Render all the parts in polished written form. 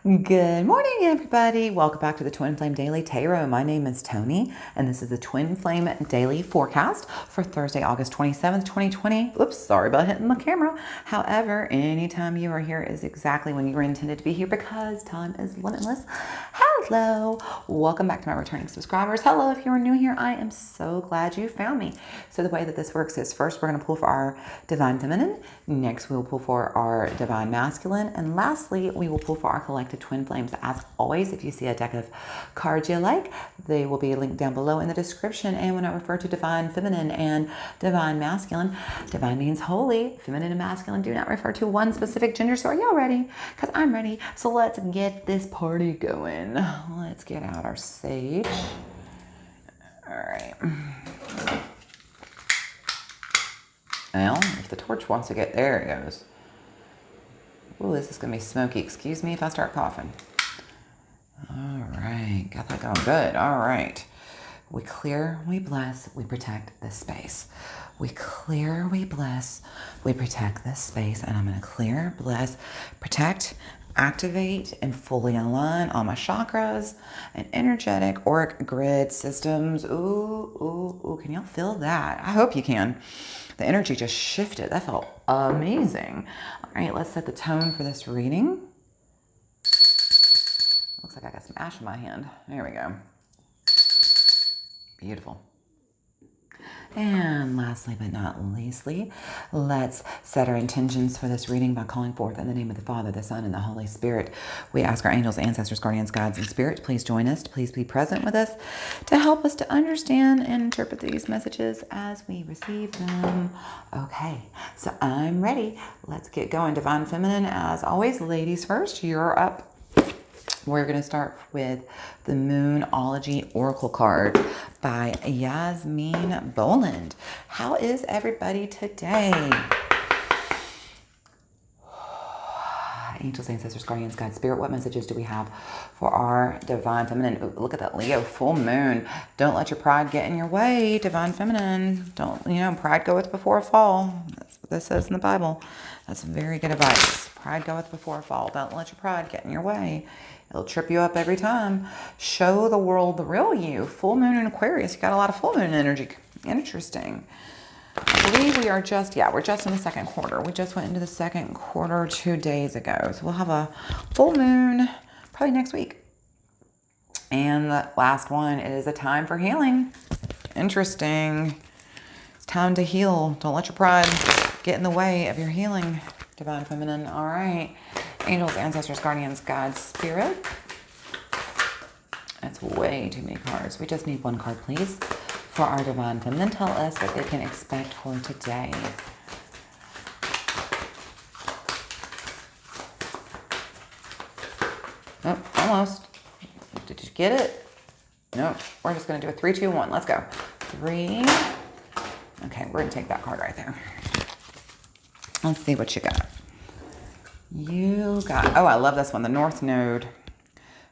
Good morning, everybody. Welcome back to the Twin Flame Daily Tarot. My name is Tony, and this is the Twin Flame Daily Forecast for Thursday, August 27th, 2020. Oops, sorry about hitting the camera. However, anytime you are here is exactly when you were intended to be here because time is limitless. Hello. Welcome back to my returning subscribers. Hello, if you're new here, I am so glad you found me. So the way that this works is first we're going to pull for our Divine Feminine. Next, we will pull for our Divine Masculine. And lastly, we will pull for our Collective Twin Flames. As always, if you see a deck of cards you like, they will be linked down below in the description. And when I refer to Divine Feminine and Divine Masculine, Divine means holy, feminine and masculine do not refer to one specific gender. So are y'all ready? Because I'm ready. So let's get this party going. Let's get out our sage. All right. Well, if the torch wants to get, there it goes. Ooh, this is going to be smoky. Excuse me if I start coughing. All right. Got that going good. All right. We clear, we bless, we protect this space. We clear, we bless, we protect this space. And I'm going to clear, bless, protect, activate, and fully align all my chakras and energetic auric grid systems. Ooh. Can y'all feel that? I hope you can. The energy just shifted. That felt amazing. All right, let's set the tone for this reading. Looks like I got some ash in my hand. There we go. Beautiful. And lastly but not leastly, let's set our intentions for this reading by calling forth in the name of the Father, the Son, and the Holy Spirit. We ask our angels, ancestors, guardians, guides, and spirits, please join us, please be present with us to help us to understand and interpret these messages as we receive them. Okay, so I'm ready. Let's get going. Divine Feminine, as always, ladies first, you're up. We're going to start with the Moon Ology Oracle card by Yasmin Boland. How is everybody today? Angels, ancestors, guardians, God, spirit, what messages do we have for our Divine Feminine? Ooh, look at that Leo full moon. Don't let your pride get in your way, Divine Feminine. Don't, pride goeth before a fall. That's what this says in the Bible. That's very good advice. Pride goeth before a fall. Don't let your pride get in your way. It'll trip you up every time. Show the world the real you. Full moon in Aquarius. You got a lot of full moon energy. Interesting. I believe we're just in the second quarter. We just went into the second quarter 2 days ago. So we'll have a full moon probably next week. And the last one is a time for healing. Interesting. It's time to heal. Don't let your pride get in the way of your healing, Divine Feminine. All right. Angels, ancestors, guardians, God, spirit. That's way too many cards. We just need one card, please, for our Divine Feminine. Tell us what they can expect for today. Oh, almost. Did you get it? No, we're just going to do a 3, 2, 1. Let's go. 3. Okay, we're going to take that card right there. Let's see what you got. You got, oh, I love this one. The North Node.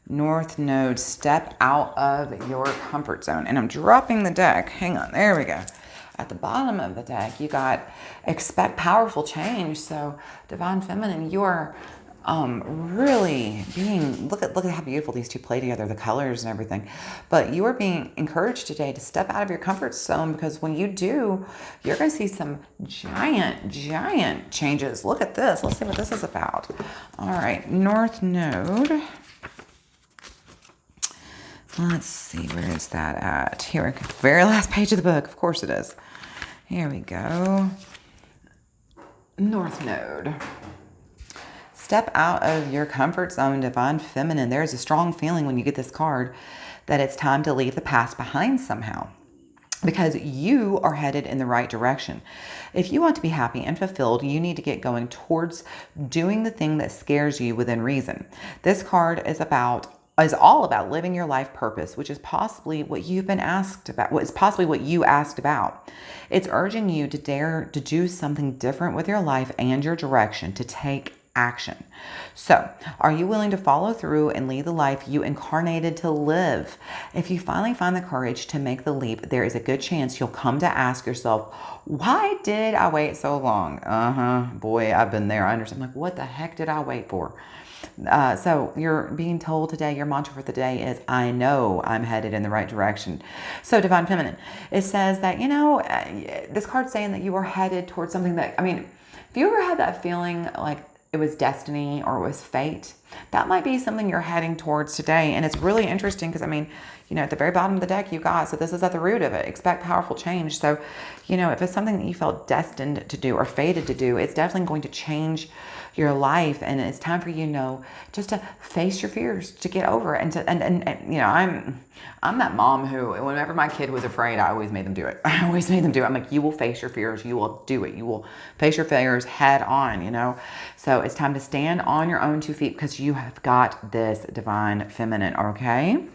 North Node, step out of your comfort zone. And I'm dropping the deck. Hang on, there we go. At the bottom of the deck, you got expect powerful change. So Divine Feminine, you are really being, look at how beautiful these two play together, the colors and everything. But you are being encouraged today to step out of your comfort zone, because when you do, you're going to see some giant changes. Look at this. Let's see what this is about. All right, North Node. Let's see, where is that at? Here we go. Very last page of the book. Of course it is. Here we go. North Node. Step out of your comfort zone, Divine Feminine. There's a strong feeling when you get this card that it's time to leave the past behind somehow, because you are headed in the right direction. If you want to be happy and fulfilled, you need to get going towards doing the thing that scares you within reason. This card is all about living your life purpose, which is possibly what you've been asked about, what is possibly what you asked about. It's urging you to dare to do something different with your life and your direction, to take action. So, are you willing to follow through and lead the life you incarnated to live? If you finally find the courage to make the leap, there is a good chance you'll come to ask yourself, why did I wait so long? Boy, I've been there. I understand. I'm like, what the heck did I wait for? So you're being told today, your mantra for the day is, I know I'm headed in the right direction. So Divine Feminine, it says that, this card's saying that you are headed towards something that, if you ever had that feeling like it was destiny or it was fate, that might be something you're heading towards today. And it's really interesting because, at the very bottom of the deck, you got, so this is at the root of it, expect powerful change. So, if it's something that you felt destined to do or fated to do, it's definitely going to change your life. And it's time for you, just to face your fears, to get over it. And I'm that mom who, whenever my kid was afraid, I always made them do it. I'm like, you will face your fears. You will do it. You will face your failures head on, So it's time to stand on your own 2 feet because you have got this, Divine Feminine, okay?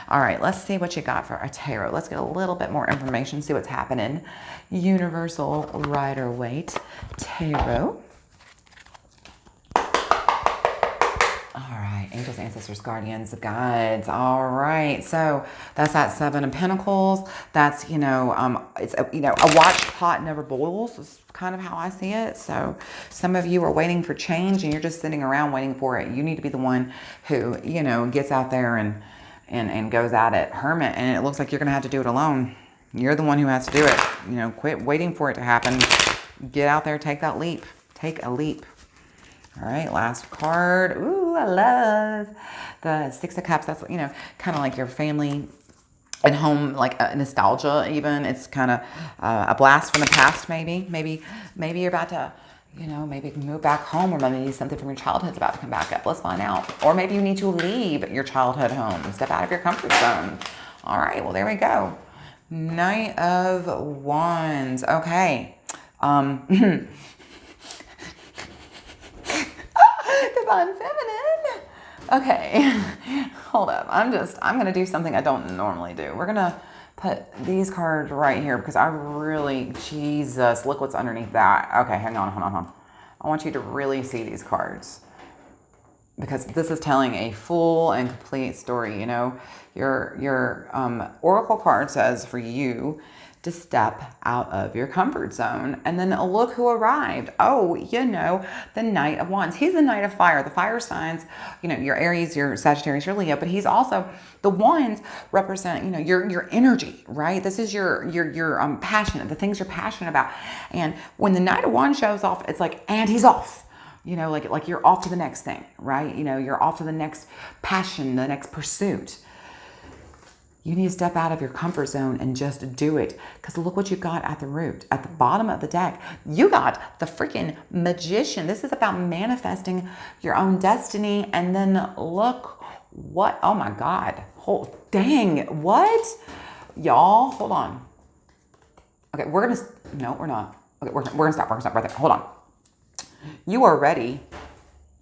All right, let's see what you got for a tarot. Let's get a little bit more information, see what's happening. Universal Rider-Waite Tarot. All right, angels, ancestors, guardians, guides. All right, so that's that 7 of Pentacles. That's, it's a watched pot never boils is kind of how I see it. So some of you are waiting for change and you're just sitting around waiting for it. You need to be the one who, gets out there and goes at it. Hermit, and it looks like you're going to have to do it alone. You're the one who has to do it. Quit waiting for it to happen. Get out there, take that leap. Take a leap. All right, last card. Ooh, I love the 6 of Cups. That's, kind of like your family and home, like nostalgia even. It's kind of a blast from the past, maybe. Maybe you're about to, maybe move back home, or maybe something from your childhood's about to come back up. Let's find out. Or maybe you need to leave your childhood home. Step out of your comfort zone. All right, well, there we go. Knight of Wands. Okay. Divine Feminine. Okay, hold up. I'm going to do something I don't normally do. We're going to put these cards right here because Jesus, look what's underneath that. Okay, hang on, hold on. I want you to really see these cards because this is telling a full and complete story. Your Oracle card says for you to step out of your comfort zone. And then look who arrived. Oh, the Knight of Wands. He's the Knight of Fire. The fire signs, your Aries, your Sagittarius, your Leo, but he's also, the Wands represent, your energy, right? This is your passion, the things you're passionate about. And when the Knight of Wands shows off, it's like, and he's off. Like you're off to the next thing, right? You're off to the next passion, the next pursuit. You need to step out of your comfort zone and just do it. Because look what you got at the root. At the bottom of the deck, you got the freaking Magician. This is about manifesting your own destiny. And then look what, oh my God. Dang, what? Y'all, hold on. Okay, no, we're not. Okay, we're gonna stop right there. Hold on. You are ready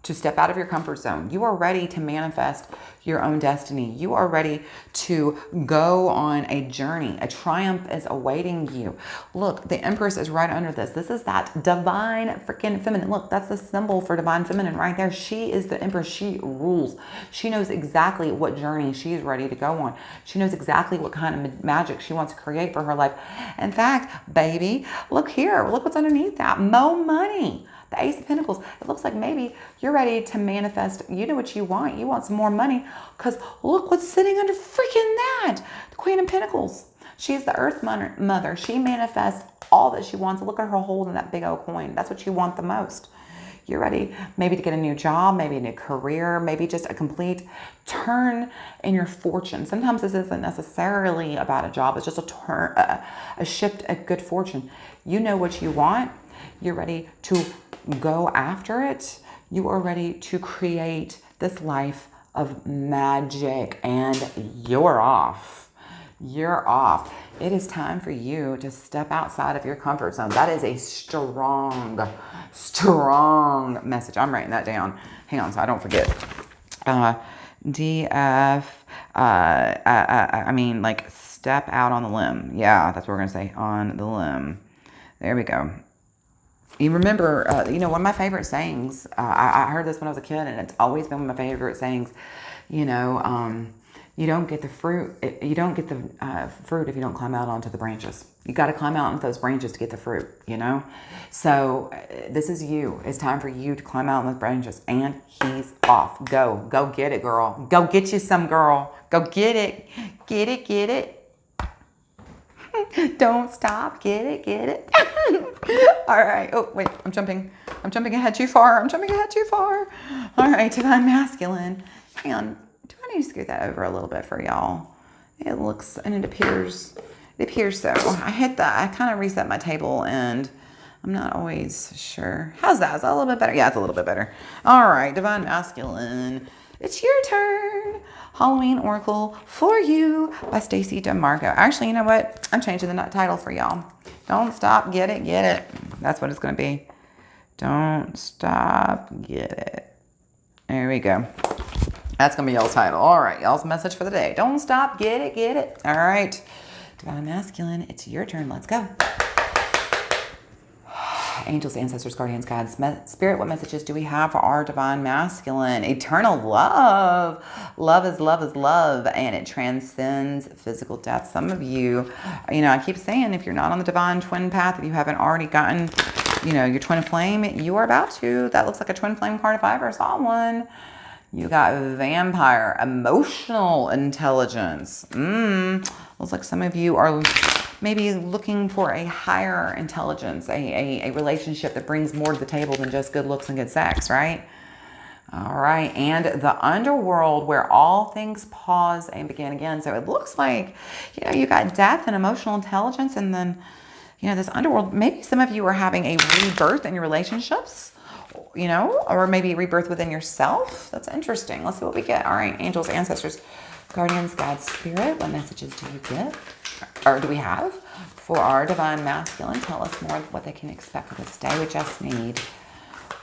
to step out of your comfort zone. You are ready to manifest your own destiny. You are ready to go on a journey. A triumph is awaiting you. Look, the Empress is right under this. This is that Divine freaking Feminine. Look, that's the symbol for Divine Feminine right there. She is the Empress. She rules. She knows exactly what journey she's ready to go on. She knows exactly what kind of magic she wants to create for her life. In fact, baby, look here. Look what's underneath that. More money. The Ace of Pentacles. It looks like maybe you're ready to manifest. You know what you want. You want some more money because look what's sitting under freaking that. The Queen of Pentacles. She's the Earth Mother. She manifests all that she wants. Look at her holding that big old coin. That's what you want the most. You're ready maybe to get a new job, maybe a new career, maybe just a complete turn in your fortune. Sometimes this isn't necessarily about a job. It's just a turn, a shift, a good fortune. You know what you want. You're ready to go after it. You are ready to create this life of magic and you're off. You're off. It is time for you to step outside of your comfort zone. That is a strong message. I'm writing that down. Hang on so I don't forget. DF, like step out on the limb. Yeah, that's what we're going to say, on the limb. There we go. You remember, one of my favorite sayings, I heard this when I was a kid, and it's always been one of my favorite sayings, You don't get the fruit. You don't get the fruit if you don't climb out onto the branches. You got to climb out onto those branches to get the fruit, you know? So this is you. It's time for you to climb out on those branches. And he's off. Go. Go get it, girl. Go get you some, girl. Go get it. Get it, get it. Don't stop. Get it, get it. All right. Oh, wait. I'm jumping ahead too far. All right. Divine Masculine. Hang on. Do I need to scoot that over a little bit for y'all? It looks, and it appears so. I kind of reset my table and I'm not always sure. How's that? Is that a little bit better? Yeah, it's a little bit better. All right. Divine Masculine. It's your turn. Halloween Oracle for You by Stacey DeMarco. Actually, you know what? I'm changing the title for y'all. Don't stop, get it, get it. That's what it's going to be. Don't stop, get it. There we go. That's going to be y'all's title. All right, y'all's message for the day. Don't stop, get it, get it. All right. Divine Masculine, it's your turn. Let's go. Angels, ancestors, guardians, guides, spirit, what messages do we have for our Divine Masculine? Eternal love. Love is love is love, and it transcends physical death. Some of you, I keep saying, if you're not on the divine twin path, if you haven't already gotten, your twin flame, you are about to. That looks like a twin flame card if I ever saw one. You got vampire, emotional intelligence. Looks like some of you are maybe looking for a higher intelligence, a relationship that brings more to the table than just good looks and good sex, right? All right. And the underworld, where all things pause and begin again. So it looks like, you got death and emotional intelligence. And then, this underworld, maybe some of you are having a rebirth in your relationships, or maybe rebirth within yourself. That's interesting. Let's see what we get. All right. Angels, ancestors, guardians, God's spirit. What messages do you get? Or do we have for our Divine Masculine? Tell us more of what they can expect for this day. We just need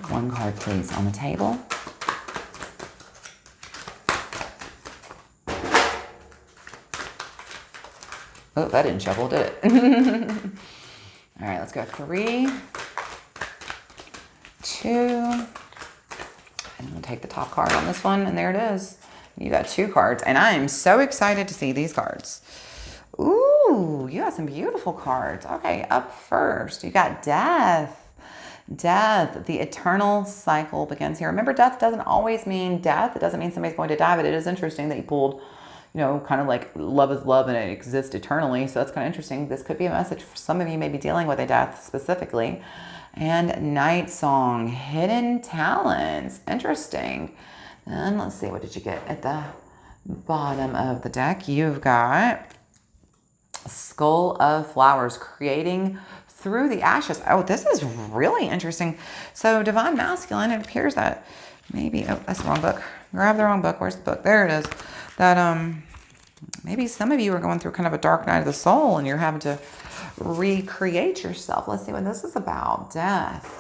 one card, please, on the table. Oh, that didn't shuffle, did it? All right, let's go 3, 2. And we'll take the top card on this one, and there it is. You got 2 cards, and I am so excited to see these cards. Ooh, you got some beautiful cards. Okay, up first, you got death. Death, the eternal cycle begins here. Remember, death doesn't always mean death. It doesn't mean somebody's going to die, but it is interesting that you pulled, kind of like love is love and it exists eternally. So that's kind of interesting. This could be a message for some of you may be dealing with a death specifically. And night song, hidden talents. Interesting. And let's see, what did you get at the bottom of the deck? You've got Skull of Flowers, creating through the ashes. Oh, this is really interesting. So Divine Masculine, it appears that maybe, oh, that's the wrong book. Grab the wrong book. Where's the book? There it is. That maybe some of you are going through kind of a dark night of the soul and you're having to recreate yourself. Let's see what this is about. Death.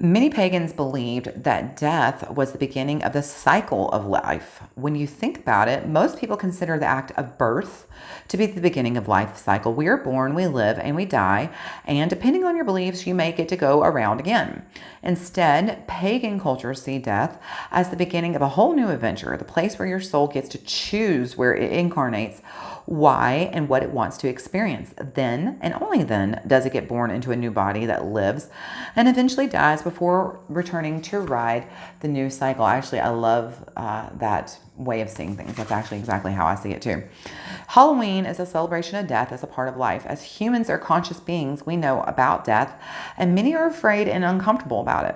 Many pagans believed that death was the beginning of the cycle of life. When you think about it, most people consider the act of birth to be the beginning of life cycle. We are born, we live, and we die, and depending on your beliefs, you may get to go around again. Instead, pagan cultures see death as the beginning of a whole new adventure, the place where your soul gets to choose where it incarnates, why and what it wants to experience. Then, and only then, does it get born into a new body that lives and eventually dies before returning to ride the new cycle. Actually, I love that way of seeing things. That's actually exactly how I see it too. Halloween is a celebration of death as a part of life. As humans are conscious beings, we know about death, and many are afraid and uncomfortable about it.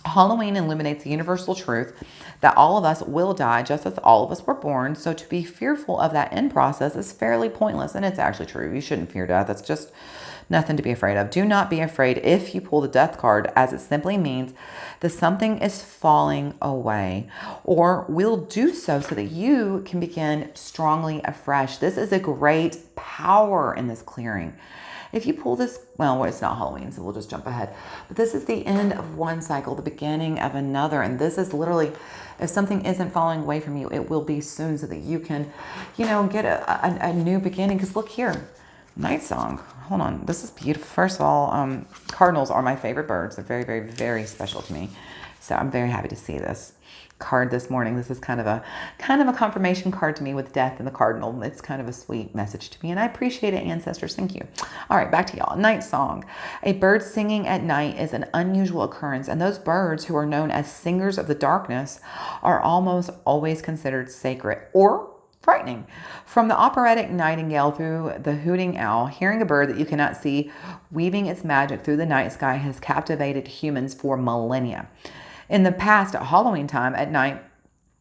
Halloween illuminates the universal truth that all of us will die just as all of us were born. So to be fearful of that end process is fairly pointless. And it's actually true. You shouldn't fear death. It's just nothing to be afraid of. Do not be afraid if you pull the death card, as it simply means that something is falling away or will do so that you can begin strongly afresh. This is a great power in this clearing. If you pull this, well, it's not Halloween, so we'll just jump ahead. But this is the end of one cycle, the beginning of another. And this is literally, if something isn't falling away from you, it will be soon so that you can, get a new beginning. Because look here, night song. Hold on. This is beautiful. First of all, cardinals are my favorite birds. They're very, very, very special to me. So I'm very happy to see this card this morning. This is kind of a confirmation card to me with death and the cardinal. It's kind of a sweet message to me, and I appreciate it, ancestors. Thank you. All right, back to y'all. Night song. A bird singing at night is an unusual occurrence, and those birds who are known as singers of the darkness are almost always considered sacred or frightening. From the operatic nightingale through the hooting owl, hearing a bird that you cannot see weaving its magic through the night sky has captivated humans for millennia. In the past, at Halloween time at night,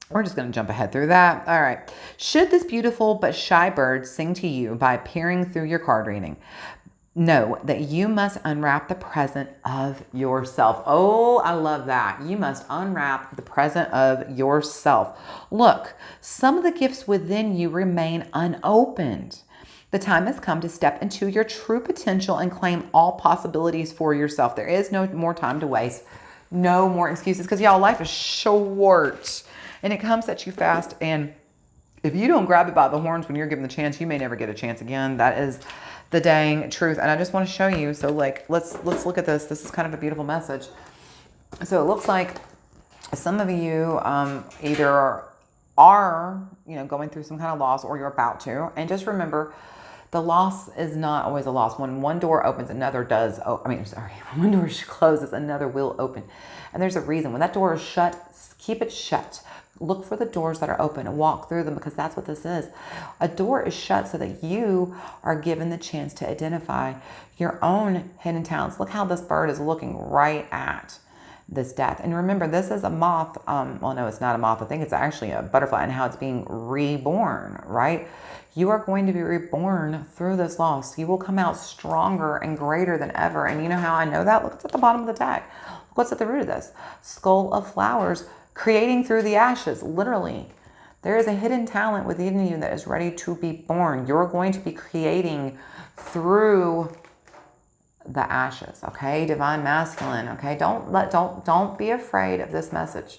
we're just going to jump ahead through that. All right. Should this beautiful but shy bird sing to you by peering through your card reading, know that you must unwrap the present of yourself. Oh, I love that. You must unwrap the present of yourself. Look, some of the gifts within you remain unopened. The time has come to step into your true potential and claim all possibilities for yourself. There is no more time to waste. No more excuses, because y'all, life is short and it comes at you fast. And if you don't grab it by the horns when you're given the chance, you may never get a chance again. That is the dang truth. And I just want to show you. So like, let's look at this. This is kind of a beautiful message. So it looks like some of you either are, going through some kind of loss, or you're about to. And just remember, the loss is not always a loss. When one door opens, another does. When one door closes, another will open. And there's a reason. When that door is shut, keep it shut. Look for the doors that are open and walk through them, because that's what this is. A door is shut so that you are given the chance to identify your own hidden talents. Look how this bird is looking right at this death. And remember, this is a moth. Well, no, it's not a moth. I think it's actually a butterfly, and how it's being reborn, right? You are going to be reborn through this loss. You will come out stronger and greater than ever. And you know how I know that? Look, it's at the bottom of the deck. Look what's at the root of this. Skull of flowers, creating through the ashes, literally. There is a hidden talent within you that is ready to be born. You're going to be creating through the ashes, okay? Divine masculine, okay? Don't be afraid of this message.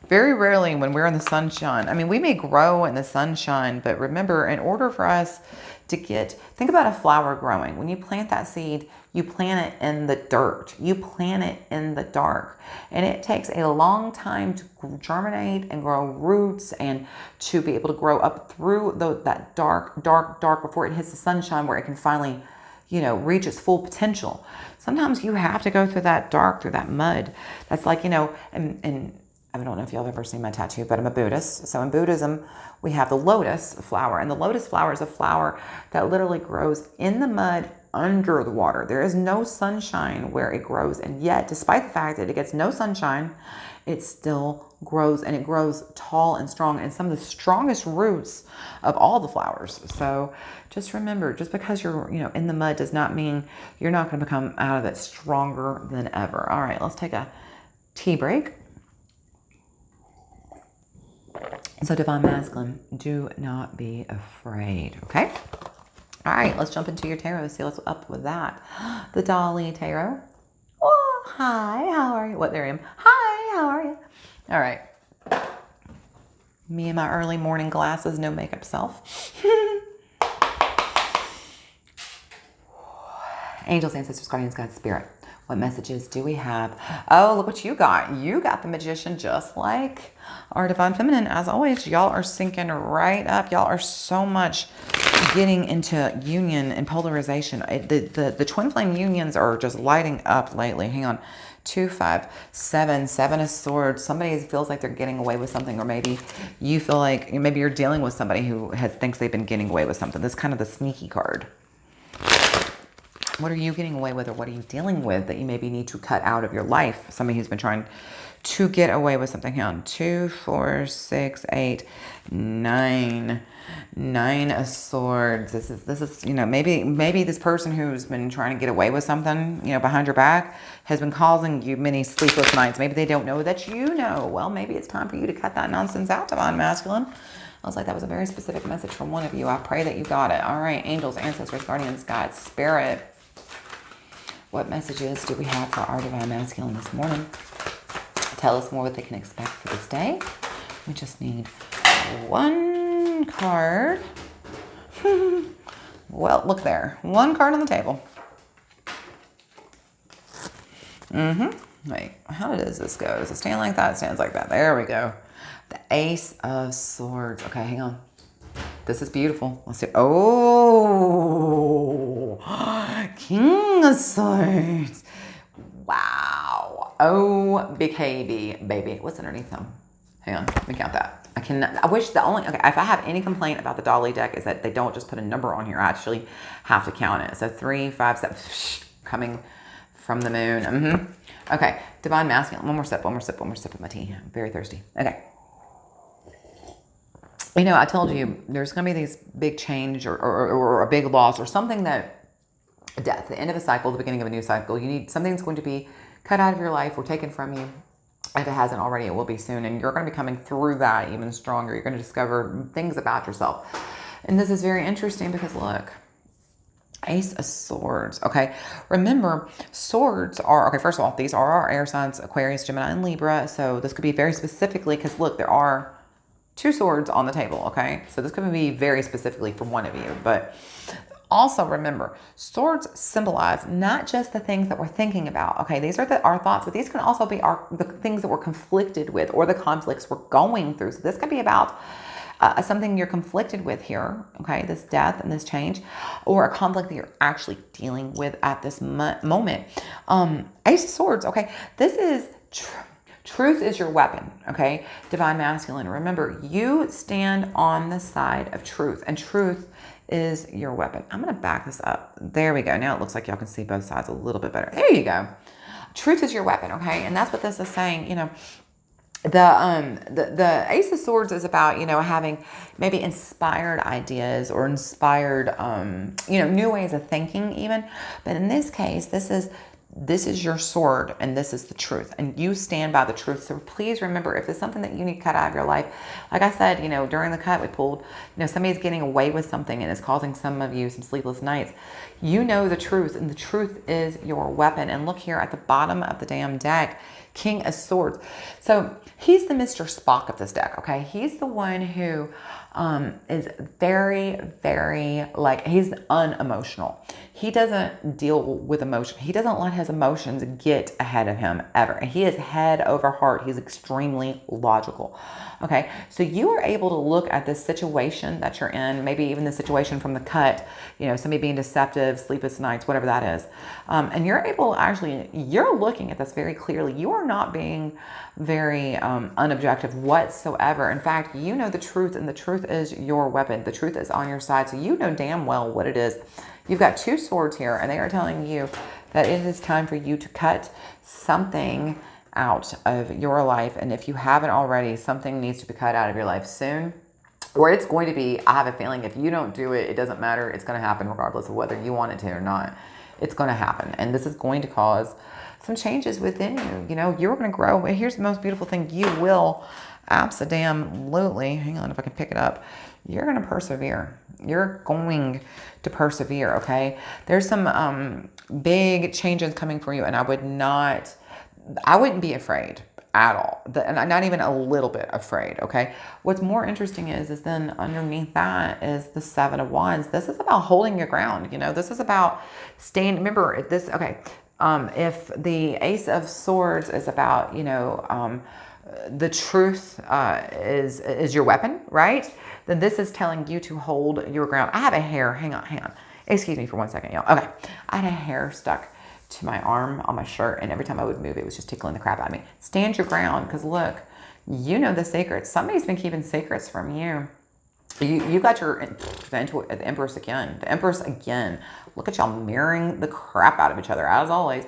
Very rarely when we're in the sunshine, we may grow in the sunshine, but remember, in order for us to think about a flower growing. When you plant that seed, you plant it in the dirt. You plant it in the dark. And it takes a long time to germinate and grow roots and to be able to grow up through that dark before it hits the sunshine, where it can finally, reach its full potential. Sometimes you have to go through that dark, through that mud. That's like, and I don't know if y'all have ever seen my tattoo, but I'm a Buddhist. So in Buddhism, we have the lotus flower. And the lotus flower is a flower that literally grows in the mud under the water. There is no sunshine where it grows. And yet, despite the fact that it gets no sunshine, it still grows, and it grows tall and strong, and some of the strongest roots of all the flowers. So just remember, just because you're, in the mud does not mean you're not going to come out of it stronger than ever. All right, let's take a tea break. So divine masculine, do not be afraid, okay? All right, let's jump into your tarot, see what's up with that. The Dolly Tarot. Oh, hi, how are you? What, there I am. Hi, how are you? All right. Me and my early morning glasses, no makeup self. Angels, ancestors, guardians, God, spirit. What messages do we have? Oh, look what you got. You got the Magician, just like our Divine Feminine. As always, y'all are syncing right up. Y'all are so much getting into union and polarization. The twin flame unions are just lighting up lately. Hang on. 2, 5, 7, 7 of swords. Somebody feels like they're getting away with something, or maybe you feel like maybe you're dealing with somebody who thinks they've been getting away with something. This is kind of the sneaky card. What are you getting away with, or what are you dealing with that you maybe need to cut out of your life? Somebody who's been trying to get away with something. Hang on. 2, 4, 6, 8, 9. 9 of swords. This is maybe this person who's been trying to get away with something, behind your back, has been causing you many sleepless nights. Maybe they don't know that you know. Well, maybe it's time for you to cut that nonsense out, Divine Masculine. I was like, that was a very specific message from one of you. I pray that you got it. All right, angels, ancestors, guardians, God, spirit. What messages do we have for our Divine Masculine this morning? Tell us more what they can expect for this day. We just need one card. Well, look there. One card on the table. Wait, how does this go? Does it stand like that? It stands like that. There we go. The Ace of Swords. Okay, hang on. This is beautiful. Let's see. Oh, King of Swords. Wow. Oh, baby. What's underneath them? Hang on. Let me count that. I wish the only, okay, if I have any complaint about the Dolly deck is that they don't just put a number on here. I actually have to count it. So 3, 5, 7, coming from the moon. Okay. Divine Masculine. One more sip of my tea. I'm very thirsty. Okay. You know, I told you there's going to be these big change or a big loss or something that death, the end of a cycle, the beginning of a new cycle. You need something's going to be cut out of your life or taken from you. If it hasn't already, it will be soon. And you're going to be coming through that even stronger. You're going to discover things about yourself. And this is very interesting because look, Ace of Swords. Okay. Remember, swords are, okay, first of all, these are our air signs, Aquarius, Gemini, and Libra. So this could be very specifically because look, there are 2 swords on the table. Okay. So this could be very specifically for one of you, but also remember, swords symbolize not just the things that we're thinking about. Okay, these are our thoughts, but these can also be the things that we're conflicted with or the conflicts we're going through. So this could be about something you're conflicted with here. Okay, this death and this change, or a conflict that you're actually dealing with at this moment. Ace of Swords. Okay, this is truth is your weapon. Okay, Divine Masculine. Remember, you stand on the side of truth, and truth is your weapon. I'm going to back this up. There we go. Now it looks like y'all can see both sides a little bit better. There you go. Truth is your weapon. Okay. And that's what this is saying. You know, the Ace of Swords is about, you know, having maybe inspired ideas or inspired, you know, new ways of thinking even. But in this case, this is your sword and this is the truth and you stand by the truth. So please remember, if it's something that you need cut out of your life, like I said, you know, during the cut we pulled, you know, somebody's getting away with something and it's causing some of you some sleepless nights. You know the truth and the truth is your weapon. And look here at the bottom of the damn deck, King of Swords. So he's the Mr. Spock of this deck. Okay. He's the one who is very, very like, he's unemotional. He doesn't deal with emotion. He doesn't let his emotions get ahead of him ever. He is head over heart. He's extremely logical. Okay. So you are able to look at this situation that you're in, maybe even the situation from the cut, you know, somebody being deceptive, sleepless nights, whatever that is. And you're able to actually, you're looking at this very clearly. You are not being very unobjective whatsoever. In fact, you know the truth and the truth is your weapon. The truth is on your side. So you know damn well what it is. You've got 2 swords here and they are telling you that it is time for you to cut something out of your life. And if you haven't already, something needs to be cut out of your life soon. Or it's going to be, I have a feeling if you don't do it, it doesn't matter. It's going to happen regardless of whether you want it to or not. It's going to happen. And this is going to cause some changes within you. You know, you're going to grow. Here's the most beautiful thing. You will absolutely, hang on if I can pick it up. You're going to persevere. You're going to persevere, okay? There's some big changes coming for you, and I wouldn't be afraid at all. And not even a little bit afraid, okay? What's more interesting is then underneath that is the 7 of Wands. This is about holding your ground, you know? This is about staying, remember, this, okay, if the Ace of Swords is about, you know, the truth is your weapon, right? Then this is telling you to hold your ground. I have a hair, hang on. Excuse me for 1 second, y'all. Okay, I had a hair stuck to my arm on my shirt, and every time I would move, it was just tickling the crap out of me. Stand your ground, because look, you know the secrets. Somebody's been keeping secrets from you. You got the Empress again. The Empress again. Look at y'all mirroring the crap out of each other, as always.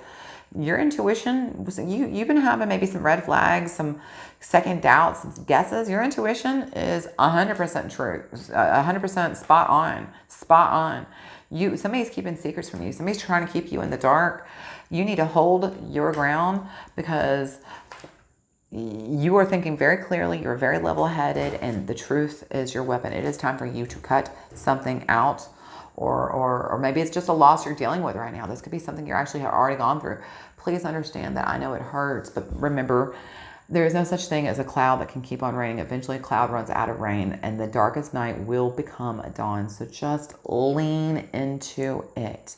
Your intuition, you've been having maybe some red flags, some second doubts, some guesses. Your intuition is 100% true, 100% spot on. Somebody's keeping secrets from you. Somebody's trying to keep you in the dark. You need to hold your ground because you are thinking very clearly. You're very level-headed, and the truth is your weapon. It is time for you to cut something out. Or maybe it's just a loss you're dealing with right now. This could be something you're actually have already gone through. Please understand that I know it hurts, but remember, there is no such thing as a cloud that can keep on raining. Eventually, a cloud runs out of rain, and the darkest night will become a dawn. So just lean into it.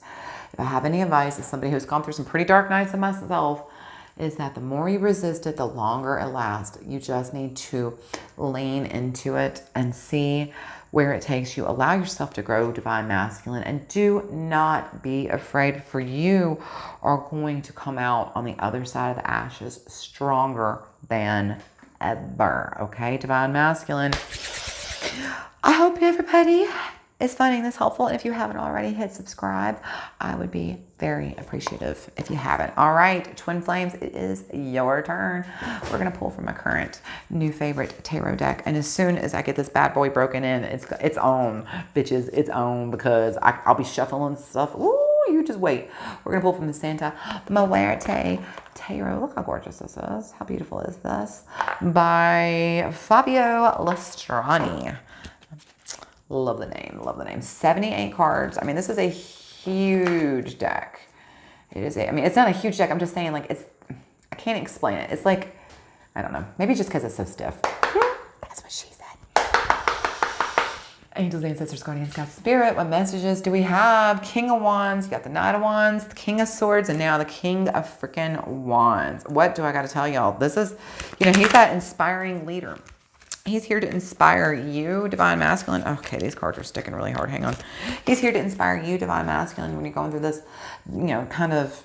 If I have any advice as somebody who's gone through some pretty dark nights of myself, is that the more you resist it, the longer it lasts. You just need to lean into it and see where it takes you. Allow yourself to grow, Divine Masculine, and do not be afraid, for you are going to come out on the other side of the ashes stronger than ever. Okay, Divine Masculine. I hope everybody is finding this helpful. And if you haven't already, hit subscribe. I would be very appreciative if you haven't. All right, Twin Flames, it is your turn. We're going to pull from my current new favorite tarot deck. And as soon as I get this bad boy broken in, it's on, bitches. It's on, because I'll be shuffling stuff. Ooh, you just wait. We're going to pull from the Santa Muerte Tarot. Look how gorgeous this is. How beautiful is this? By Fabio Lestrani. Love the name. Love the name. 78 cards. I mean, this is a huge deck. It is I mean, it's not a huge deck. I'm just saying, like, I can't explain it. It's like, I don't know. Maybe just because it's so stiff. That's what she said. Angels, ancestors, guardians, God, spirit. What messages do we have? King of Wands. You got the Knight of Wands, the King of Swords, and now the King of freaking Wands. What do I got to tell y'all? This is, he's that inspiring leader. He's here to inspire you, Divine Masculine. Okay, these cards are sticking really hard. Hang on. He's here to inspire you, Divine Masculine, when you're going through this, kind of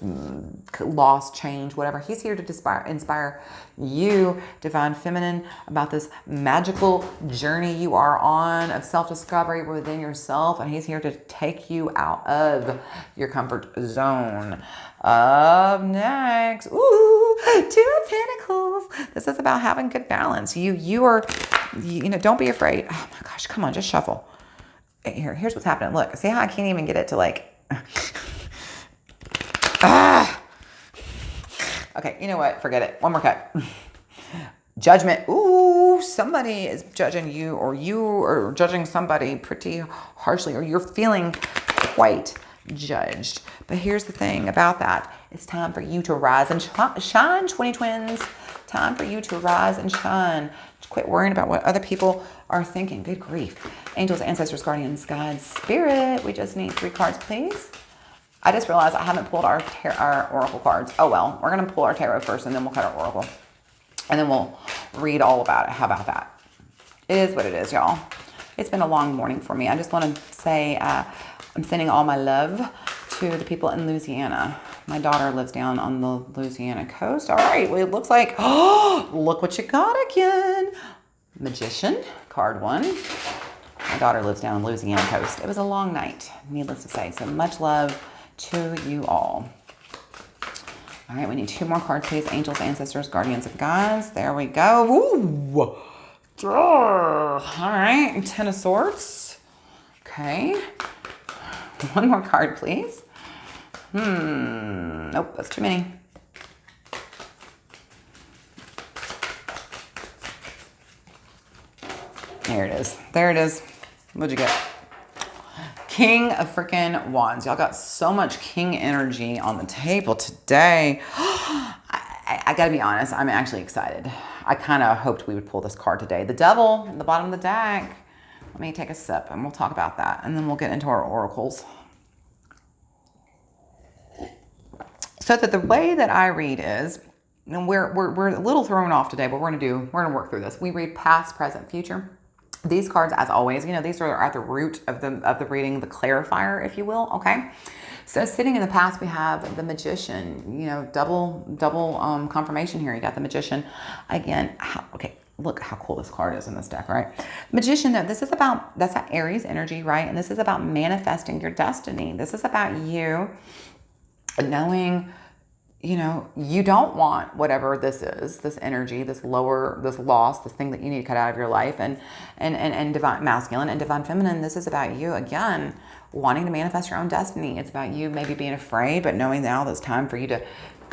loss, change, whatever. He's here to inspire you, Divine Feminine, about this magical journey you are on of self-discovery within yourself. And he's here to take you out of your comfort zone. Up next, ooh, Two of Pentacles. This is about having good balance. You are, don't be afraid. Oh my gosh, come on, just shuffle. Here's what's happening. Look, see how I can't even get it to like, Okay, you know what? Forget it. One more cut. Judgment. Ooh, somebody is judging you, or you are judging somebody pretty harshly, or you're feeling quite judged. But here's the thing about that. It's time for you to rise and shine, 20 twins. Time for you to rise and shine. Quit worrying about what other people are thinking. Good grief. Angels, ancestors, guardians, God, spirit. We just need 3 cards, please. I just realized I haven't pulled our oracle cards. Oh well, we're going to pull our tarot first, and then we'll cut our oracle. And then we'll read all about it. How about that? It is what it is, y'all. It's been a long morning for me. I just want to say I'm sending all my love to the people in Louisiana. My daughter lives down on the Louisiana coast. All right, well, it looks like, oh, look what you got again. Magician, card 1. My daughter lives down on the Louisiana coast. It was a long night, needless to say. So much love to you all. All right, we need 2 more cards, please. Angels, ancestors, guardians, and gods. There we go. Ooh. All right, 10 of Swords. Okay. 1 more card, please. Nope, that's too many. There it is. There it is. What'd you get? King of freaking Wands. Y'all got so much king energy on the table today. I gotta be honest, I'm actually excited. I kind of hoped we would pull this card today. The Devil at the bottom of the deck. Let me take a sip and we'll talk about that. And then we'll get into our oracles. So that the way that I read is, and we're a little thrown off today, but we're gonna work through this. We read past, present, future. These cards, as always, these are at the root of the reading, the clarifier, if you will. Okay. So sitting in the past, we have the Magician. Double confirmation here. You got the Magician again. Okay. Look how cool this card is in this deck, right? Magician, though, that's that Aries energy, right? And this is about manifesting your destiny. This is about you knowing, you don't want whatever this is, this energy, this loss, this thing that you need to cut out of your life. And Divine Masculine and Divine Feminine, this is about you, again, wanting to manifest your own destiny. It's about you maybe being afraid, but knowing now that it's time for you to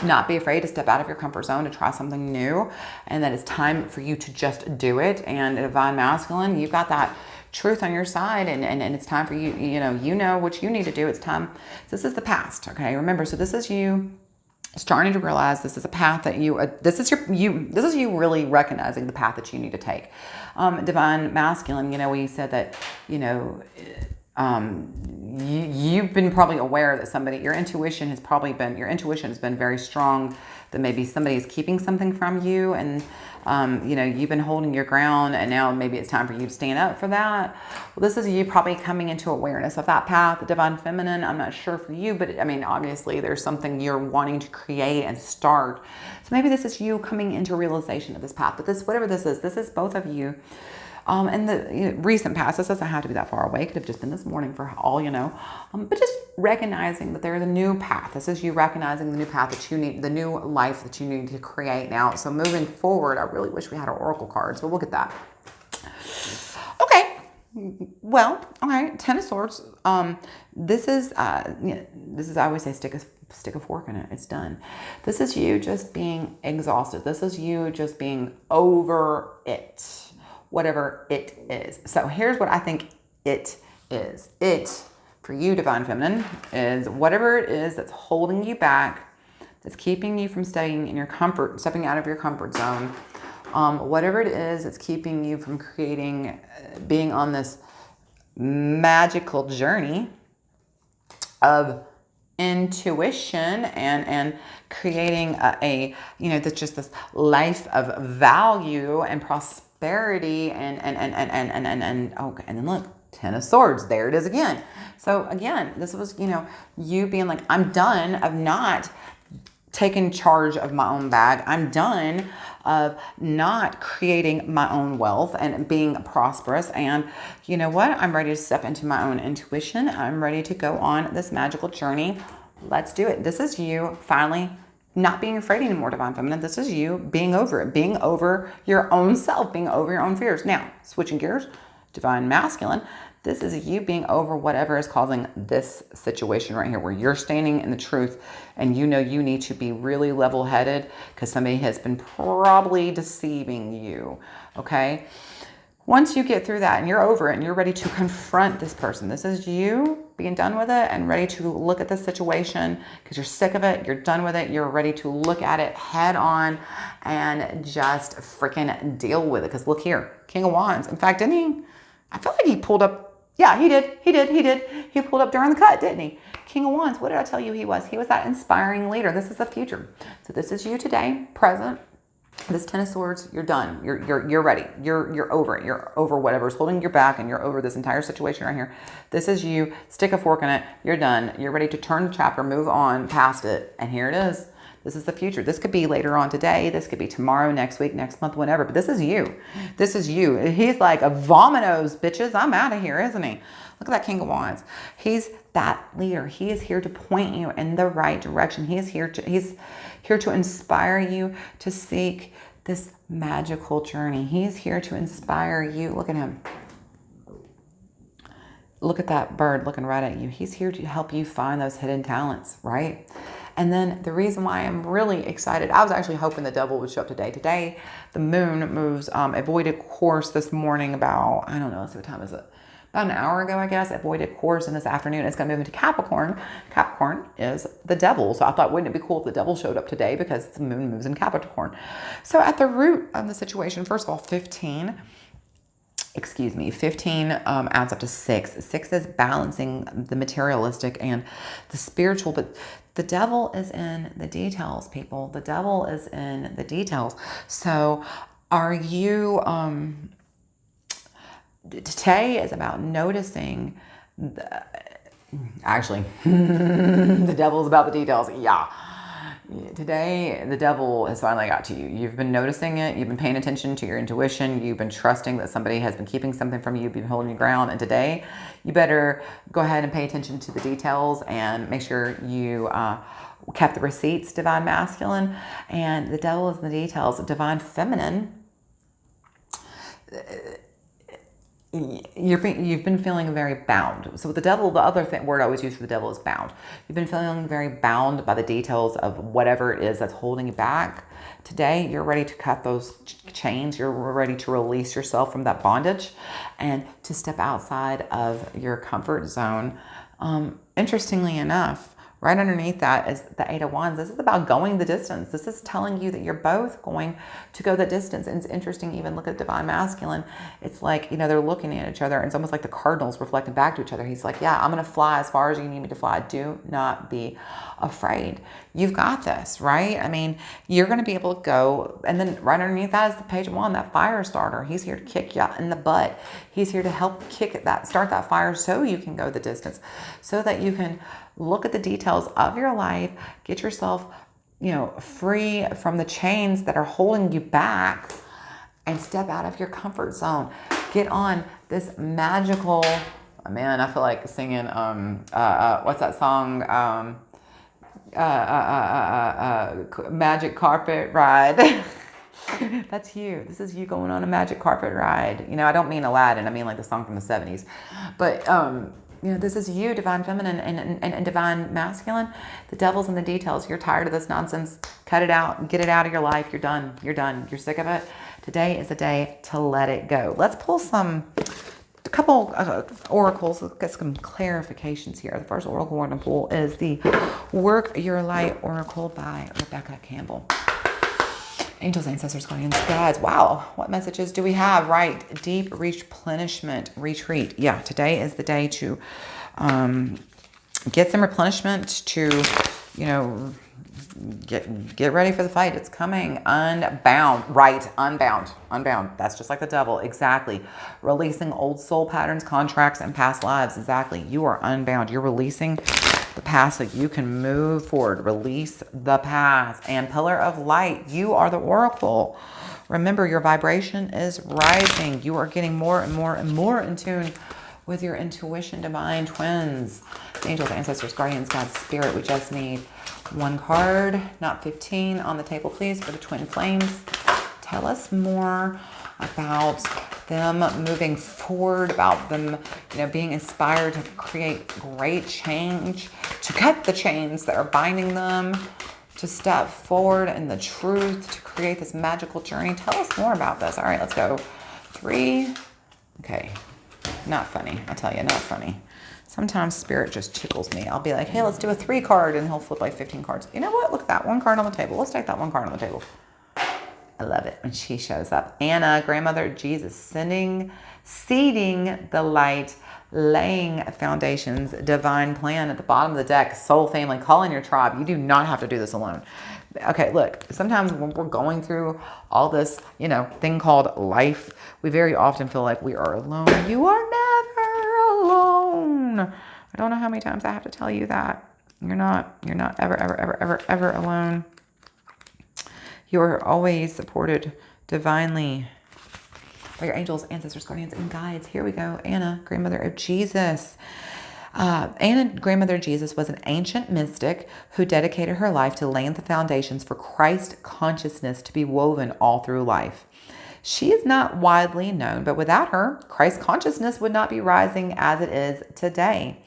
not be afraid to step out of your comfort zone, to try something new, and that it's time for you to just do it. And Divine Masculine, you've got that truth on your side, and it's time for you, you know what you need to do. It's time. This is the past, okay? Remember, so this is you starting to realize this is a path that this is you really recognizing the path that you need to take. Divine Masculine, we said that, you've been probably aware that your intuition has been very strong that maybe somebody's keeping something from you, and you know, you've been holding your ground, and now maybe it's time for you to stand up for that. Well, this is you probably coming into awareness of that path, the divine feminine. I'm not sure for you, but I mean, obviously there's something you're wanting to create and start. So maybe this is you coming into realization of this path. But this, whatever this is both of you. And the recent past, this doesn't have to be that far away. It could have just been this morning for all you know. But just recognizing that there's a new path. This is you recognizing the new path that you need, the new life that you need to create now. So moving forward, I really wish we had our oracle cards, but we'll get that. Okay. Well, all right. Ten of Swords. This is, I always say stick a fork in it. It's done. This is you just being exhausted. This is you just being over it. Whatever it is. So here's what I think it is. It, for you, divine feminine, is whatever it is that's holding you back, that's keeping you from staying in your comfort, stepping out of your comfort zone. Whatever it is that's keeping you from creating, being on this magical journey of intuition and creating a you know, that's just this life of value and prosperity. And okay, and then look, Ten of Swords, there it is again. So again, this was, you know, you being like, I'm done of not taking charge of my own bag. I'm done of not creating my own wealth and being prosperous. And you know what? I'm ready to step into my own intuition. I'm ready to go on this magical journey. Let's do it. This is you finally not being afraid anymore, divine feminine. This is you being over it, being over your own self, being over your own fears. Now, switching gears, divine masculine. This is you being over whatever is causing this situation right here, where you're standing in the truth and you know you need to be really level-headed because somebody has been probably deceiving you, okay? Once you get through that and you're over it and you're ready to confront this person, this is you being done with it and ready to look at the situation because you're sick of it, you're done with it, you're ready to look at it head on and just freaking deal with it. Because look here, King of Wands. In fact, didn't he? I feel like he pulled up. Yeah, he did. He pulled up during the cut, didn't he? King of Wands, what did I tell you he was? He was that inspiring leader. This is the future. So this is you today, present. This Ten of Swords, you're done. You're ready. You're over it. You're over whatever's holding your back, and you're over this entire situation right here. This is you. Stick a fork in it. You're done. You're ready to turn the chapter, move on past it, and here it is. This is the future. This could be later on today. This could be tomorrow, next week, next month, whenever. But this is you. This is you. He's like, "Vominos, bitches. I'm out of here," isn't he? Look at that King of Wands. He's that leader. He is here to point you in the right direction. He's here to inspire you to seek this magical journey. He's here to inspire you. Look at him. Look at that bird looking right at you. He's here to help you find those hidden talents, right? And then the reason why I'm really excited, I was actually hoping the devil would show up today. Today, the moon moves, avoided course this morning about, I don't know, so what time is it? About an hour ago, I guess, avoided course, and this afternoon it's going to move into Capricorn. Capricorn is the devil. So I thought, wouldn't it be cool if the devil showed up today because the moon moves in Capricorn. So at the root of the situation, first of all, 15 adds up to 6. 6 is balancing the materialistic and the spiritual, but the devil is in the details, people. The devil is in the details. So are you... Today is about noticing, actually, the devil's about the details. Yeah. Today, the devil has finally got to you. You've been noticing it. You've been paying attention to your intuition. You've been trusting that somebody has been keeping something from you. You've been holding your ground. And today, you better go ahead and pay attention to the details and make sure you kept the receipts, divine masculine. And the devil is in the details. Divine feminine, you've been feeling very bound. So with the devil, the other word I always use for the devil is bound. You've been feeling very bound by the details of whatever it is that's holding you back. Today, you're ready to cut those chains. You're ready to release yourself from that bondage and to step outside of your comfort zone. Interestingly enough, Right underneath that is the Eight of Wands. This is about going the distance. This is telling you that you're both going to go the distance. And it's interesting, even look at Divine Masculine. It's like, you know, they're looking at each other. And it's almost like the cardinals reflecting back to each other. He's like, yeah, I'm going to fly as far as you need me to fly. Do not be afraid. You've got this, right? I mean, you're going to be able to go. And then right underneath that is the Page of Wands, that fire starter. He's here to kick you in the butt. He's here to help start that fire so you can go the distance, so that you can look at the details of your life, get yourself, you know, free from the chains that are holding you back, and step out of your comfort zone. Get on this magical, man, I feel like singing, what's that song? Magic carpet ride. That's you. This is you going on a magic carpet ride. You know, I don't mean Aladdin. I mean like the song from the 70s. But, you know, this is you, Divine Feminine and Divine Masculine. The devil's in the details. You're tired of this nonsense. Cut it out. Get it out of your life. You're done. You're done. You're sick of it. Today is the day to let it go. Let's pull a couple oracles. Let's get some clarifications here. The first oracle we're going to pull is the Work Your Light Oracle by Rebecca Campbell. Angels, ancestors, guardians, guides. Wow. What messages do we have? Right. Deep replenishment retreat. Yeah. Today is the day to get some replenishment, to, you know, get ready for the fight. It's coming. Unbound. Right. Unbound. That's just like the devil. Exactly. Releasing old soul patterns, contracts, and past lives. Exactly. You are unbound. You're releasing the past so you can move forward. Release the past. And Pillar of Light, you are the oracle. Remember, your vibration is rising. You are getting more and more and more in tune with your intuition, divine twins. Angels, ancestors, guardians, God, spirit. We just need one card, not 15, on the table, please, for the twin flames. Tell us more about them moving forward, about them, you know, being inspired to create great change, to cut the chains that are binding them, to step forward in the truth, to create this magical journey. Tell us more about this. All right, let's go. 3. Okay. Not funny. I tell you, not funny. Sometimes spirit just tickles me. I'll be like, hey, let's do a 3 card, and he'll flip like 15 cards. You know what? Look at that one card on the table. Let's take that one card on the table. I love it when she shows up. Anna, grandmother of Jesus, seeding the light, laying foundations, divine plan at the bottom of the deck, soul family, call in your tribe. You do not have to do this alone. Okay, look, sometimes when we're going through all this, you know, thing called life, we very often feel like we are alone. You are never alone. I don't know how many times I have to tell you that. You're not ever alone. You're always supported divinely by your angels, ancestors, guardians, and guides. Here we go. Anna, grandmother of Jesus. Anna, grandmother of Jesus, was an ancient mystic who dedicated her life to laying the foundations for Christ consciousness to be woven all through life. She is not widely known, but without her, Christ consciousness would not be rising as it is today.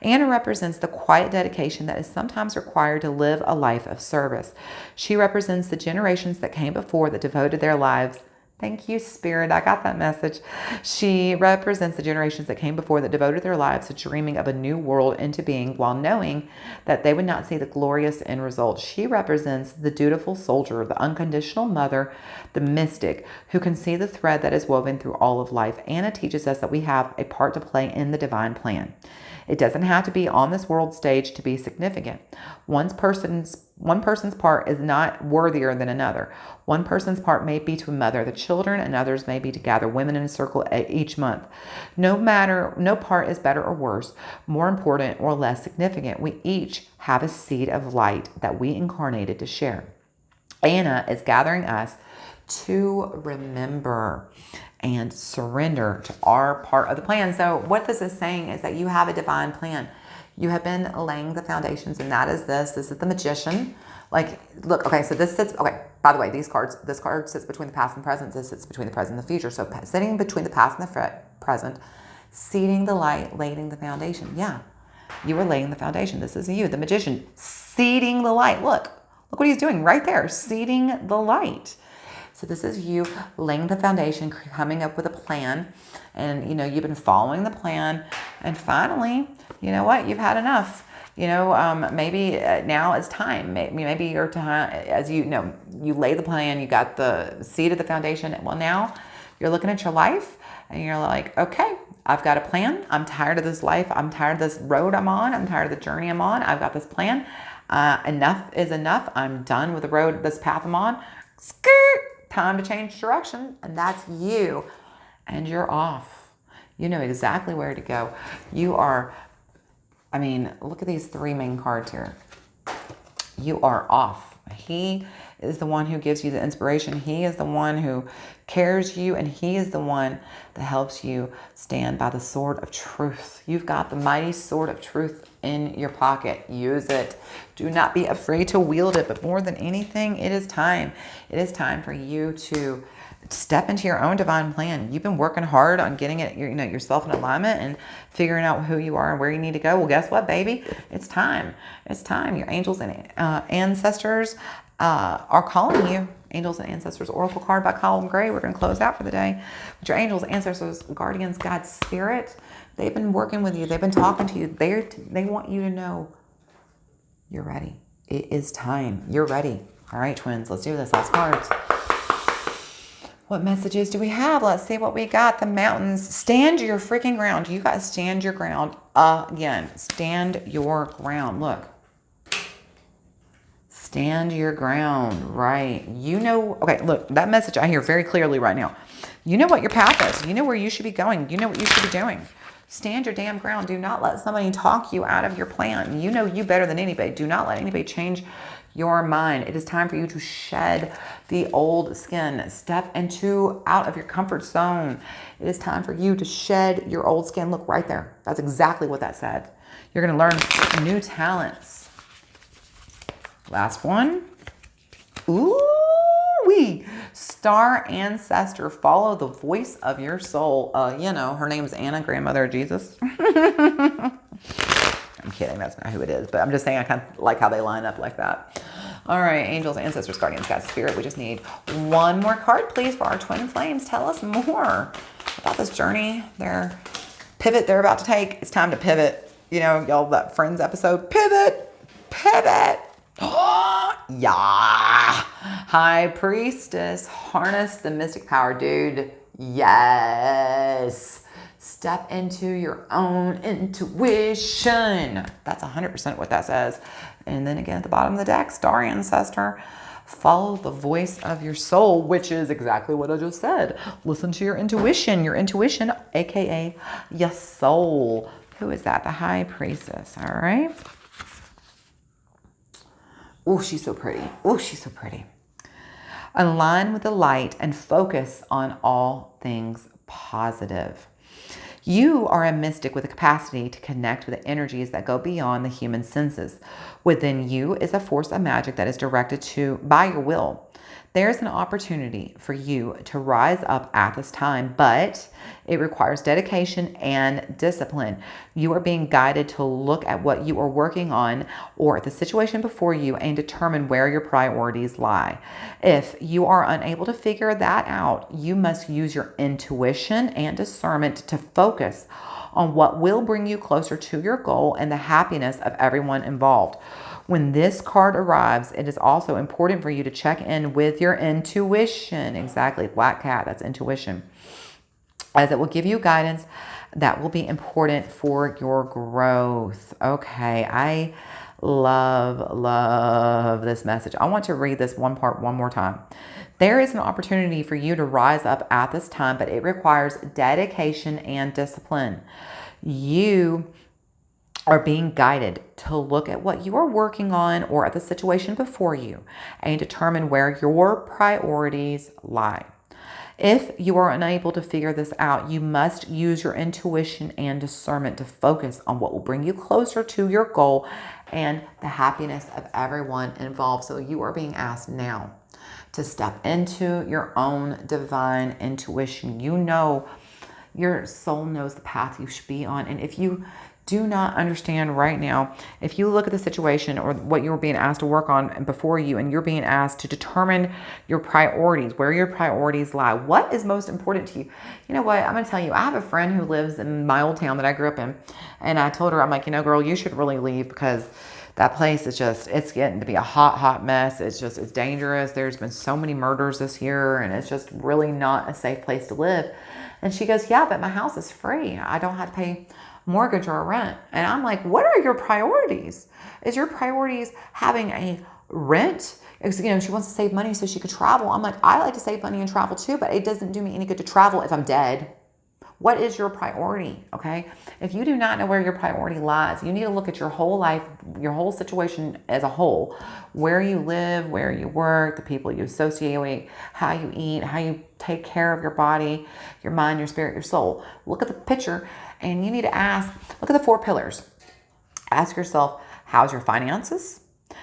Anna represents the quiet dedication that is sometimes required to live a life of service. She represents the generations that came before that devoted their lives. Thank you, Spirit. I got that message. She represents the generations that came before that devoted their lives to dreaming of a new world into being while knowing that they would not see the glorious end result. She represents the dutiful soldier, the unconditional mother, the mystic who can see the thread that is woven through all of life. Anna teaches us that we have a part to play in the divine plan. It doesn't have to be on this world stage to be significant. One person's part is not worthier than another. One person's part may be to mother the children, and others may be to gather women in a circle each month. No part is better or worse, more important or less significant. We each have a seed of light that we incarnated to share. Anna is gathering us to remember and surrender to our part of the plan. So what this is saying is that you have a divine plan. You have been laying the foundations, and that is this. This is the Magician. Like, look, okay, so this sits, okay, by the way, this card sits between the past and present. This sits between the present and the future. So sitting between the past and the present, seeding the light, laying the foundation. Yeah, you are laying the foundation. This is you, the Magician, seeding the light. Look what he's doing right there, seeding the light. So this is you laying the foundation, coming up with a plan. And, you know, you've been following the plan. And finally, you know what? You've had enough. Maybe now is time. Maybe your time, as you know, you lay the plan, you got the seed of the foundation. Well, now you're looking at your life and you're like, okay, I've got a plan. I'm tired of this life. I'm tired of this road I'm on. I'm tired of the journey I'm on. I've got this plan. Enough is enough. I'm done with the road, this path I'm on. Skirt, time to change direction. And that's you. And you're off. You know exactly where to go. You are, look at these 3 main cards here. You are off. He is the one who gives you the inspiration. He is the one who cares you, and he is the one that helps you stand by the sword of truth. You've got the mighty sword of truth in your pocket. Use it. Do not be afraid to wield it, but more than anything, it is time. It is time for you to step into your own divine plan. You've been working hard on getting it, yourself in alignment and figuring out who you are and where you need to go. Well, guess what, baby? It's time. It's time. Your angels and ancestors are calling you. Angels and Ancestors Oracle card by Colin Gray. We're going to close out for the day. But your angels, ancestors, guardians, God, spirit, they've been working with you. They've been talking to you. They want you to know you're ready. It is time. You're ready. All right, twins, let's do this. Last cards. What messages do we have? Let's see what we got. The mountains. Stand your freaking ground. You guys stand your ground again. Stand your ground. Look. Stand your ground, right? Okay, look, that message I hear very clearly right now. You know what your path is. You know where you should be going. You know what you should be doing. Stand your damn ground. Do not let somebody talk you out of your plan. You know you better than anybody. Do not let anybody change your mind. It is time for you to shed the old skin. Step out of your comfort zone. It is time for you to shed your old skin. Look right there. That's exactly what that said. You're going to learn new talents. Last one. Ooh-wee. Star ancestor. Follow the voice of your soul. Her name's Anna, grandmother of Jesus. I'm kidding. That's not who it is. But I'm just saying I kind of like how they line up like that. All right. Angels, ancestors, guardians, God, spirit. We just need one more card, please, for our twin flames. Tell us more about this journey. Their pivot they're about to take. It's time to pivot. Y'all, that Friends episode. Pivot. Yeah. High priestess, harness the mystic power, dude. Yes. Step into your own intuition. That's 100% what that says. And then again at the bottom of the deck, star ancestor. Follow the voice of your soul, which is exactly what I just said. Listen to your intuition, aka your soul. Who is that? The high priestess. All right. Oh, she's so pretty. Align with the light and focus on all things positive. You are a mystic with a capacity to connect with the energies that go beyond the human senses. Within you is a force of magic that is directed by your will. There's an opportunity for you to rise up at this time, but it requires dedication and discipline. You are being guided to look at what you are working on or at the situation before you and determine where your priorities lie. If you are unable to figure that out, you must use your intuition and discernment to focus on what will bring you closer to your goal and the happiness of everyone involved. When this card arrives, it is also important for you to check in with your intuition. Exactly, black cat, that's intuition. As it will give you guidance that will be important for your growth. Okay, I love this message. I want to read this one part one more time. There is an opportunity for you to rise up at this time, but it requires dedication and discipline. You are being guided to look at what you are working on or at the situation before you and determine where your priorities lie. If you are unable to figure this out, you must use your intuition and discernment to focus on what will bring you closer to your goal and the happiness of everyone involved. So you are being asked now to step into your own divine intuition. You know, your soul knows the path you should be on. And if you do not understand right now. If you look at the situation or what you're being asked to work on before you, and you're being asked to determine your priorities, where your priorities lie, what is most important to you? You know what? I'm going to tell you, I have a friend who lives in my old town that I grew up in. And I told her, I'm like, girl, you should really leave, because that place is just, it's getting to be a hot, hot mess. It's dangerous. There's been so many murders this year, and it's just really not a safe place to live. And she goes, yeah, but my house is free. I don't have to pay mortgage or rent. And I'm like, what are your priorities? Is your priorities having a rent? Because, she wants to save money so she could travel. I'm like, I like to save money and travel too, but it doesn't do me any good to travel if I'm dead. What is your priority? Okay. If you do not know where your priority lies, you need to look at your whole life, your whole situation as a whole, where you live, where you work, the people you associate with, how you eat, how you take care of your body, your mind, your spirit, your soul. Look at the picture, and you need to look at the 4 pillars. Ask yourself, how's your finances?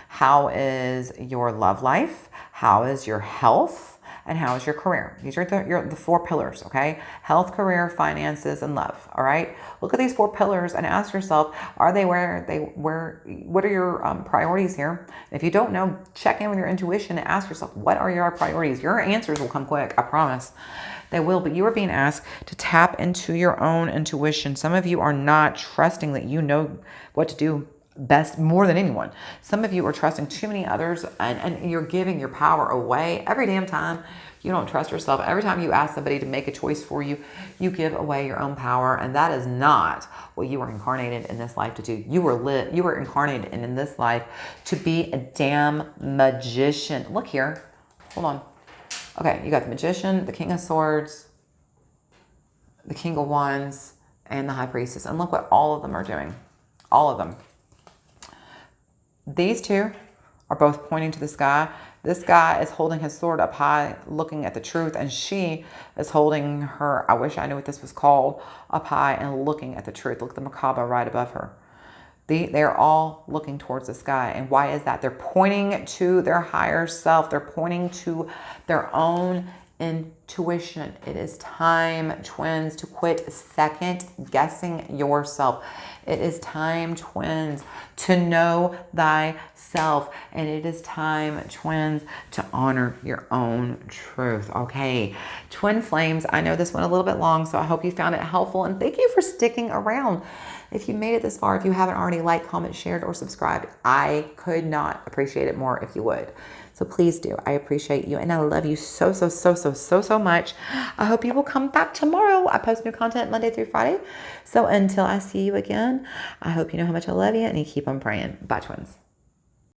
How is your love life? How is your health? And how is your career? These are the 4 pillars, okay? Health, career, finances, and love, all right? Look at these 4 pillars and ask yourself, what are your priorities here? If you don't know, check in with your intuition and ask yourself, what are your priorities? Your answers will come quick, I promise. They will, but you are being asked to tap into your own intuition. Some of you are not trusting that you know what to do best more than anyone. Some of you are trusting too many others, and you're giving your power away every damn time. You don't trust yourself. Every time you ask somebody to make a choice for you, you give away your own power, and that is not what you were incarnated in this life to do. You were incarnated in this life to be a damn magician. Look here. Hold on. Okay, you got the Magician, the King of Swords, the King of Wands, and the High Priestess. And look what all of them are doing. All of them. These 2 are both pointing to the sky. This guy is holding his sword up high, looking at the truth, and she is holding her, I wish I knew what this was called, up high and looking at the truth. Look at the Macabre right above her. They're all looking towards the sky. And why is that? They're pointing to their higher self. They're pointing to their own intuition. It is time, twins, to quit second guessing yourself. It is time, twins, to know thyself. And it is time, twins, to honor your own truth. Okay, twin flames, I know this went a little bit long, so I hope you found it helpful. And thank you for sticking around. If you made it this far, if you haven't already liked, comment, shared, or subscribed, I could not appreciate it more if you would. So please do. I appreciate you, and I love you so, so, so, so, so, so much. I hope you will come back tomorrow. I post new content Monday through Friday. So until I see you again, I hope you know how much I love you, and you keep on praying. Bye, twins.